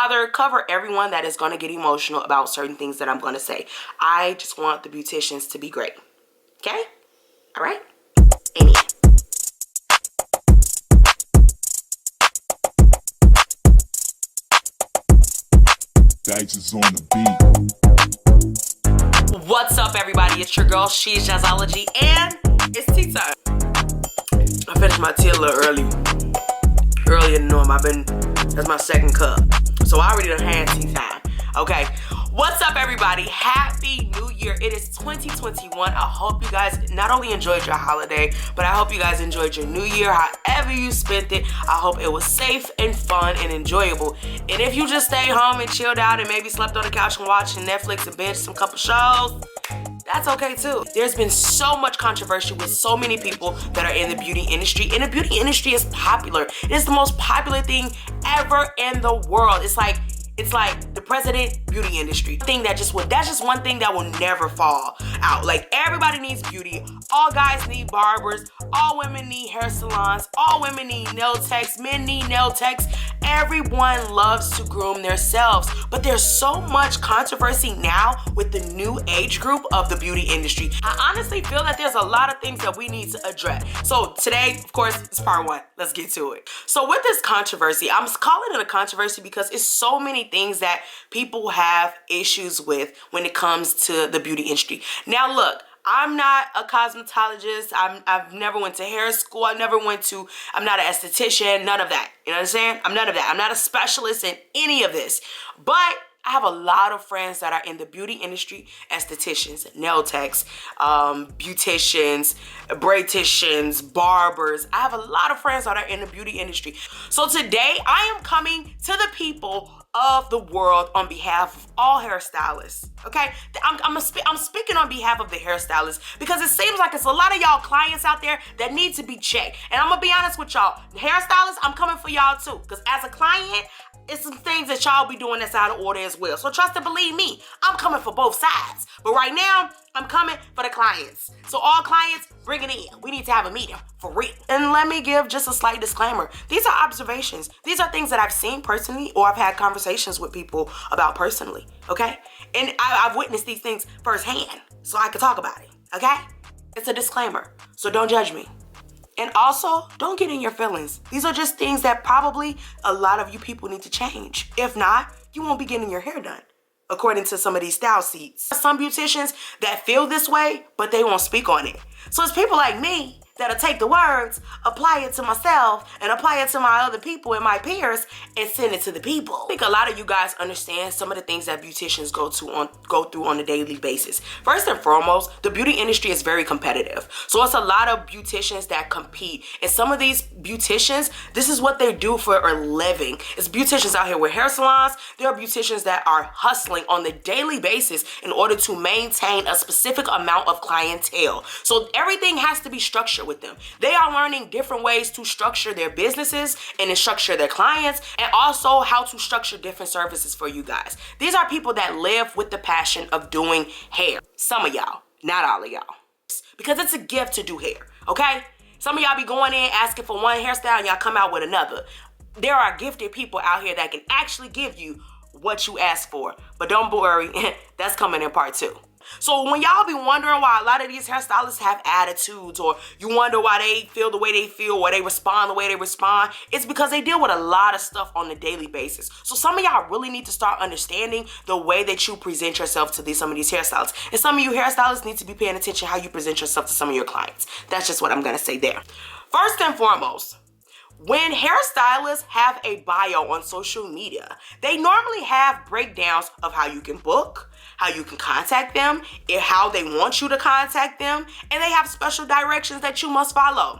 rather cover everyone that is going to get emotional about certain things that I'm going to say. I just want the beauticians to be great. Okay? All right? Amen. Dice is on the beat. What's up, everybody? It's your girl, She's Jazzology, and it's tea time. I finished my tea a little earlier than normal. That's my second cup. So I already done had tea time. Okay. What's up, everybody? Happy New Year. It is 2021. I hope you guys not only enjoyed your holiday, but I hope you guys enjoyed your new year, however you spent it. I hope it was safe and fun and enjoyable. And if you just stayed home and chilled out and maybe slept on the couch and watched Netflix and binged some couple shows, that's okay too. There's been so much controversy with so many people that are in the beauty industry, and the beauty industry is popular. It is the most popular thing ever in the world. It's like the president beauty industry thing that's just one thing that will never fall out. Like, everybody needs beauty. All guys need barbers. All women need hair salons. All women need nail techs. Men need nail techs. Everyone loves to groom themselves, but there's so much controversy now with the new age group of the beauty industry. I honestly feel that there's a lot of things that we need to address. So today, of course, it's part one. Let's get to it. So with this controversy, I'm calling it a controversy because it's so many things that people have issues with when it comes to the beauty industry. Now look, I'm not a cosmetologist. I've never went to hair school. I'm not an esthetician, none of that. You know what I'm saying? I'm none of that. I'm not a specialist in any of this. But I have a lot of friends that are in the beauty industry: estheticians, nail techs, beauticians, braidticians, barbers. I have a lot of friends that are in the beauty industry. So today I am coming to the people of the world on behalf of all hairstylists. Okay, I'm speaking on behalf of the hairstylists because it seems like it's a lot of y'all clients out there that need to be checked. And I'm gonna be honest with y'all, hairstylists, I'm coming for y'all too, because as a client, it's some things that y'all be doing that's out of order as well. So trust and believe me, I'm coming for both sides. But right now, I'm coming for the clients. So all clients, bring it in. We need to have a meeting, for real. And let me give just a slight disclaimer. These are observations. These are things that I've seen personally, or I've had conversations with people about personally, okay? And I've witnessed these things firsthand, so I can talk about it, okay? It's a disclaimer, so don't judge me. And also, don't get in your feelings. These are just things that probably a lot of you people need to change. If not, you won't be getting your hair done, according to some of these style seats. Some beauticians that feel this way, but they won't speak on it. So it's people like me that'll take the words, apply it to myself, and apply it to my other people and my peers, and send it to the people. I think a lot of you guys understand some of the things that beauticians go through on a daily basis. First and foremost, the beauty industry is very competitive. So it's a lot of beauticians that compete. And some of these beauticians, this is what they do for a living. It's beauticians out here with hair salons. There are beauticians that are hustling on the daily basis in order to maintain a specific amount of clientele. So everything has to be structured with them. They are learning different ways to structure their businesses and to structure their clients, and also how to structure different services for you guys. These are people that live with the passion of doing hair. Some of y'all, not all of y'all, because it's a gift to do hair, okay? Some of y'all be going in asking for one hairstyle and y'all come out with another. There are gifted people out here that can actually give you what you ask for, but don't worry, that's coming in part two. So when y'all be wondering why a lot of these hairstylists have attitudes, or you wonder why they feel the way they feel, or they respond the way they respond, it's because they deal with a lot of stuff on a daily basis. So some of y'all really need to start understanding the way that you present yourself to some of these hairstylists. And some of you hairstylists need to be paying attention how you present yourself to some of your clients. That's just what I'm gonna say there. First and foremost, when hairstylists have a bio on social media, they normally have breakdowns of how you can book, how you can contact them, and how they want you to contact them, and they have special directions that you must follow.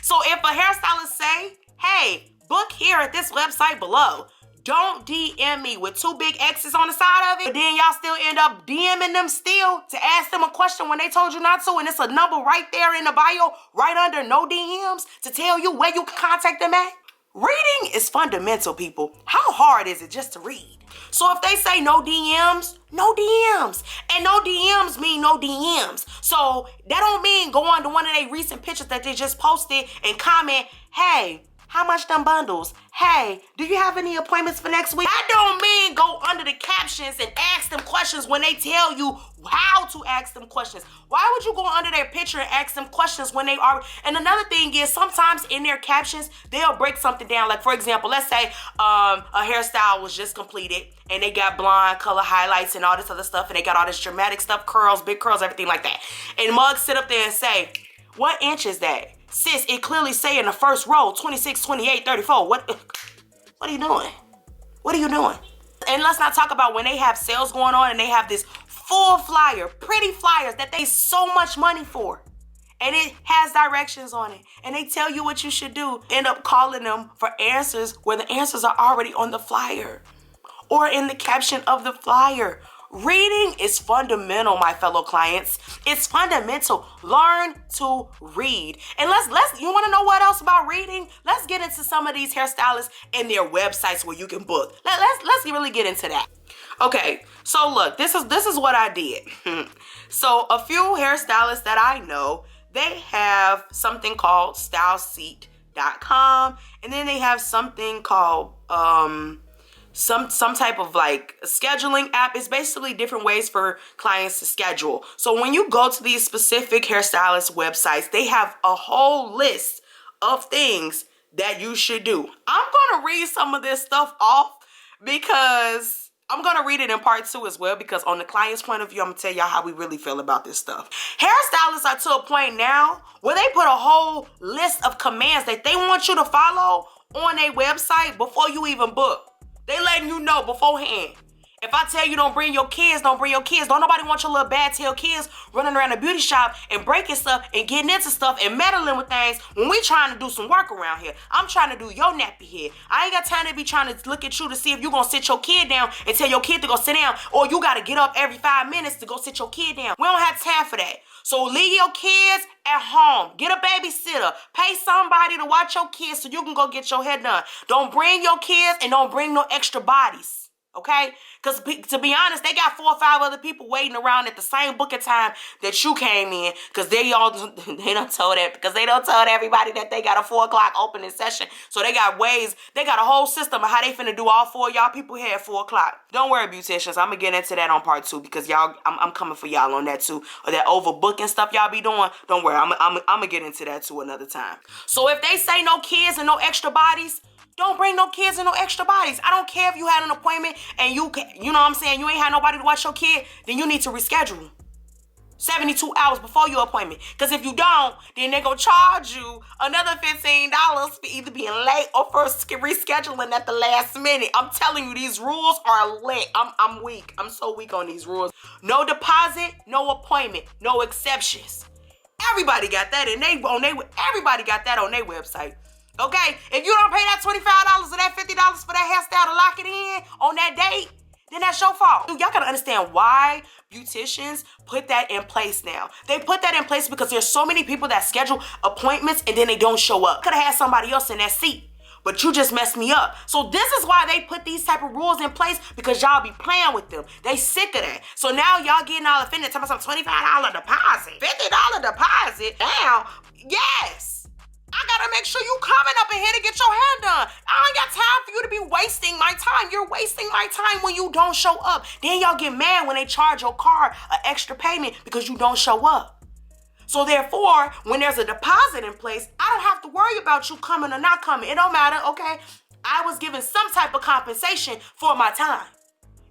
So if a hairstylist say, hey, book here at this website below, don't DM me with two big X's on the side of it, but then y'all still end up DMing them still to ask them a question when they told you not to, and it's a number right there in the bio, right under no DMs, to tell you where you can contact them at. Reading is fundamental, people. How hard is it just to read? So if they say no DMs, no DMs. And no DMs mean no DMs. So that don't mean go on to one of their recent pictures that they just posted and comment, hey, How much them bundles? Hey, do you have any appointments for next week? That don't mean go under the captions and ask them questions when they tell you how to ask them questions. Why would you go under their picture and ask them questions when they are? And another thing is sometimes in their captions, they'll break something down. Like for example, let's say a hairstyle was just completed and they got blonde color highlights and all this other stuff and they got all this dramatic stuff, curls, big curls, everything like that. And mugs sit up there and say, what inch is that? Sis, it clearly say in the first row, 26, 28, 34. What are you doing? What are you doing? And let's not talk about when they have sales going on and they have this full flyer, pretty flyers that they so much money for. And it has directions on it. And they tell you what you should do. End up calling them for answers where the answers are already on the flyer or in the caption of the flyer. Reading is fundamental, my fellow clients. It's fundamental. Learn to read. And you want to know what else about reading? Let's get into some of these hairstylists and their websites where you can book. Let's really get into that. Okay, so look, this is what I did. So a few hairstylists that I know, they have something called styleseat.com, and then they have something called some type of like scheduling app. Is basically different ways for clients to schedule. So when you go to these specific hairstylist websites, they have a whole list of things that you should do. I'm gonna read some of this stuff off because I'm gonna read it in part 2 as well, because on the client's point of view, I'm gonna tell y'all how we really feel about this stuff. Hairstylists are to a point now where they put a whole list of commands that they want you to follow on their website before you even book. They letting you know beforehand. If I tell you don't bring your kids, don't bring your kids. Don't nobody want your little bad tail kids running around the beauty shop and breaking stuff and getting into stuff and meddling with things when we trying to do some work around here. I'm trying to do your nappy head. I ain't got time to be trying to look at you to see if you gonna sit your kid down and tell your kid to go sit down, or you gotta get up every 5 minutes to go sit your kid down. We don't have time for that. So leave your kids at home. Get a babysitter. Pay somebody to watch your kids so you can go get your hair done. Don't bring your kids and don't bring no extra bodies. Okay? Because to be honest, they got 4 or 5 other people waiting around at the same booking time that you came in, because they don't told everybody that they got a 4 o'clock opening session. So they got ways, they got a whole system of how they finna do all 4 of y'all people here at 4 o'clock. Don't worry, beauticians, I'm gonna get into that on part 2, because y'all, I'm coming for y'all on that too. Or that overbooking stuff y'all be doing, don't worry, I'm gonna get into that too another time. So if they say no kids and no extra bodies, don't bring no kids and no extra bodies. I don't care if you had an appointment and you know what I'm saying, you ain't had nobody to watch your kid, then you need to reschedule 72 hours before your appointment. Because if you don't, then they're going to charge you another $15 for either being late or for rescheduling at the last minute. I'm telling you, these rules are lit. I'm weak. I'm so weak on these rules. No deposit, no appointment, no exceptions. Everybody got that everybody got that on their website. Okay, if you don't pay that $25 or that $50 for that hairstyle to lock it in on that date, then that's your fault. Y'all gotta understand why beauticians put that in place now. They put that in place because there's so many people that schedule appointments and then they don't show up. Could have had somebody else in that seat, but you just messed me up. So this is why they put these type of rules in place, because y'all be playing with them. They sick of that. So now y'all getting all offended, talking about some $25 deposit, $50 deposit. Now, yes. I gotta make sure you coming up in here to get your hair done. I ain't got time for you to be wasting my time. You're wasting my time when you don't show up. Then y'all get mad when they charge your car an extra payment because you don't show up. So therefore, when there's a deposit in place, I don't have to worry about you coming or not coming. It don't matter, okay? I was given some type of compensation for my time.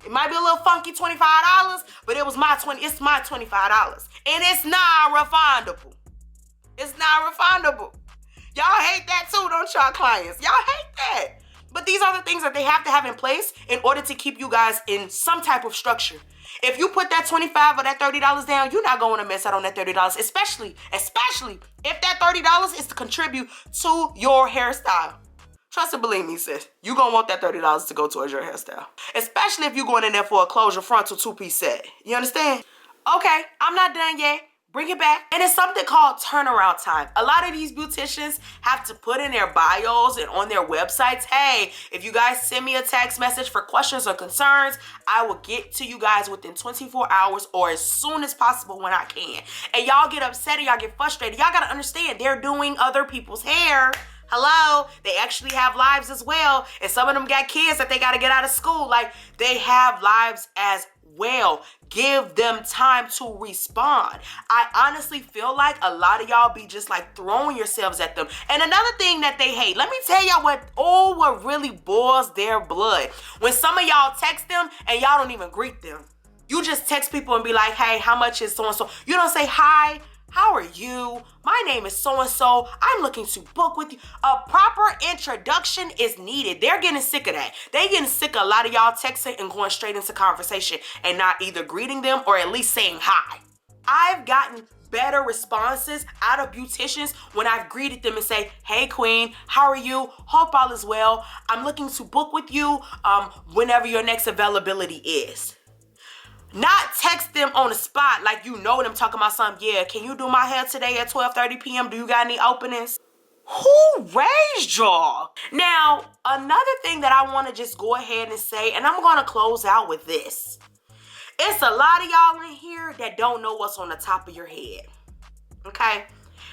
It might be a little funky, $25, but it's my $25. And it's non-refundable. It's non-refundable. Y'all hate that too, don't y'all, clients? Y'all hate that. But these are the things that they have to have in place in order to keep you guys in some type of structure. If you put that $25 or that $30 down, you're not going to miss out on that $30, especially if that $30 is to contribute to your hairstyle. Trust and believe me, sis, you're going to want that $30 to go towards your hairstyle. Especially if you're going in there for a closure frontal 2-piece set. You understand? Okay, I'm not done yet. Bring it back. And it's something called turnaround time. A lot of these beauticians have to put in their bios and on their websites, hey, if you guys send me a text message for questions or concerns, I will get to you guys within 24 hours or as soon as possible when I can. And y'all get upset and y'all get frustrated. Y'all gotta understand, they're doing other people's hair. Hello, they actually have lives as well. And some of them got kids that they got to get out of school. Like, they have lives as well. Give them time to respond. I honestly feel like a lot of y'all be just like throwing yourselves at them. And another thing that they hate, let me tell y'all what really boils their blood. When some of y'all text them and y'all don't even greet them. You just text people and be like, hey, how much is so-and-so? You don't say, hi, how are you? My name is so-and-so. I'm looking to book with you. A proper introduction is needed. They're getting sick of that. They're getting sick of a lot of y'all texting and going straight into conversation and not either greeting them or at least saying hi. I've gotten better responses out of beauticians when I've greeted them and say, hey queen, how are you? Hope all is well. I'm looking to book with you whenever your next availability is. Not text them on the spot like you know them talking about something. Yeah, can you do my hair today at 12:30 p.m.? Do you got any openings? Who raised y'all? Now, another thing that I want to just go ahead and say, and I'm going to close out with this. It's a lot of y'all in here that don't know what's on the top of your head. Okay?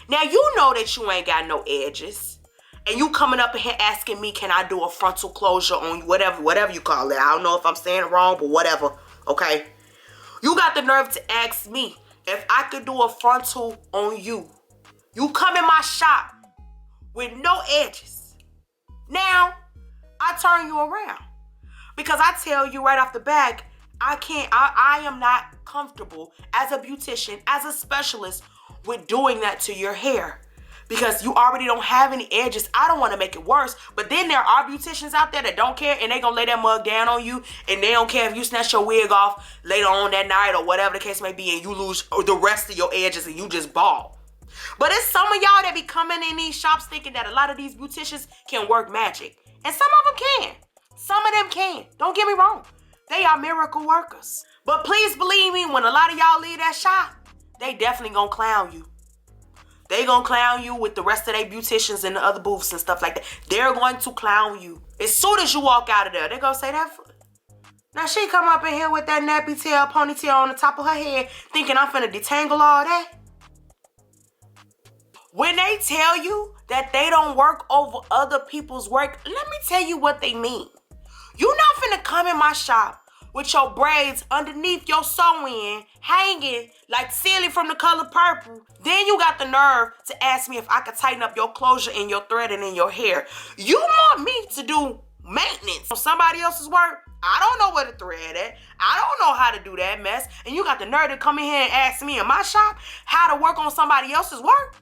Now, you know that you ain't got no edges. And you coming up in here asking me, can I do a frontal closure on you? Whatever you call it. I don't know if I'm saying it wrong, but whatever. Okay? You got the nerve to ask me if I could do a frontal on you. You come in my shop with no edges. Now, I turn you around. Because I tell you right off the bat, I am not comfortable as a beautician, as a specialist with doing that to your hair. Because you already don't have any edges. I don't want to make it worse. But then there are beauticians out there that don't care and they gonna lay that mug down on you and they don't care if you snatch your wig off later on that night or whatever the case may be and you lose the rest of your edges and you just bald. But it's some of y'all that be coming in these shops thinking that a lot of these beauticians can work magic. And some of them can. Some of them can. Don't get me wrong. They are miracle workers. But please believe me, when a lot of y'all leave that shop, they definitely gonna clown you. They gonna clown you with the rest of their beauticians in the other booths and stuff like that. They're going to clown you. As soon as you walk out of there, they're gonna say that. Now she come up in here with that nappy tail, ponytail on the top of her head, thinking I'm finna detangle all that. When they tell you that they don't work over other people's work, let me tell you what they mean. You not finna come in my shop with your braids underneath your sew-in, hanging like silly from The Color Purple. Then you got the nerve to ask me if I could tighten up your closure and your threading in your hair. You want me to do maintenance on somebody else's work? I don't know where to thread at. I don't know how to do that mess. And you got the nerve to come in here and ask me in my shop how to work on somebody else's work?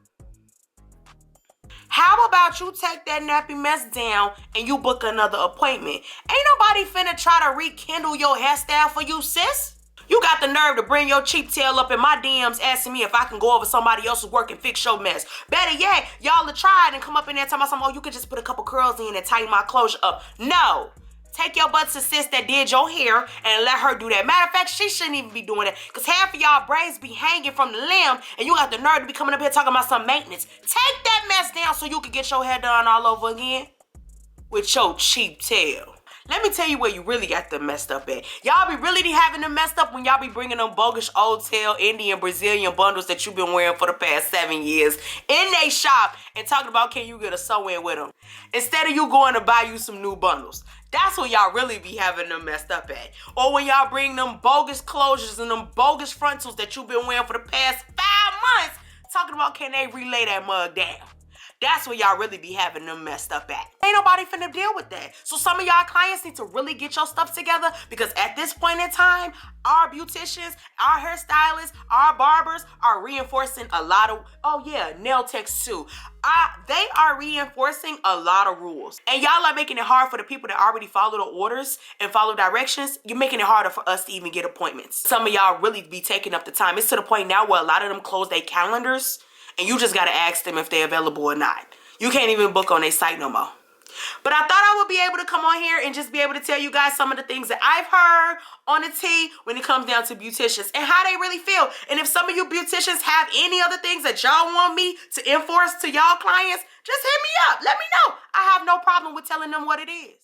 How about you take that nappy mess down and you book another appointment? Ain't nobody finna try to rekindle your hairstyle for you, sis. You got the nerve to bring your cheap tail up in my DMs asking me if I can go over somebody else's work and fix your mess. Better yet, y'all have tried and come up in there and tell me something, oh, you could just put a couple curls in and tighten my closure up. No. Take your butt to sis that did your hair and let her do that. Matter of fact, she shouldn't even be doing that because half of y'all braids be hanging from the limb and you got the nerve to be coming up here talking about some maintenance. Take that mess down so you can get your hair done all over again with your cheap tail. Let me tell you where you really got them messed up at. Y'all be really having them messed up when y'all be bringing them bogus old tail Indian Brazilian bundles that you've been wearing for the past 7 years in they shop and talking about can you get a sew-in with them instead of you going to buy you some new bundles. That's when y'all really be having them messed up at. Or when y'all bring them bogus closures and them bogus frontals that you've been wearing for the past 5 months talking about can they relay that mug down. That's where y'all really be having them messed up at. Ain't nobody finna deal with that. So some of y'all clients need to really get your stuff together because at this point in time, our beauticians, our hairstylists, our barbers are reinforcing a lot of, oh yeah, nail techs too. They are reinforcing a lot of rules. And y'all are making it hard for the people that already follow the orders and follow directions. You're making it harder for us to even get appointments. Some of y'all really be taking up the time. It's to the point now where a lot of them close their calendars and you just gotta ask them if they're available or not. You can't even book on their site no more. But I thought I would be able to come on here and just be able to tell you guys some of the things that I've heard on the tea when it comes down to beauticians and how they really feel. And if some of you beauticians have any other things that y'all want me to enforce to y'all clients, just hit me up. Let me know. I have no problem with telling them what it is.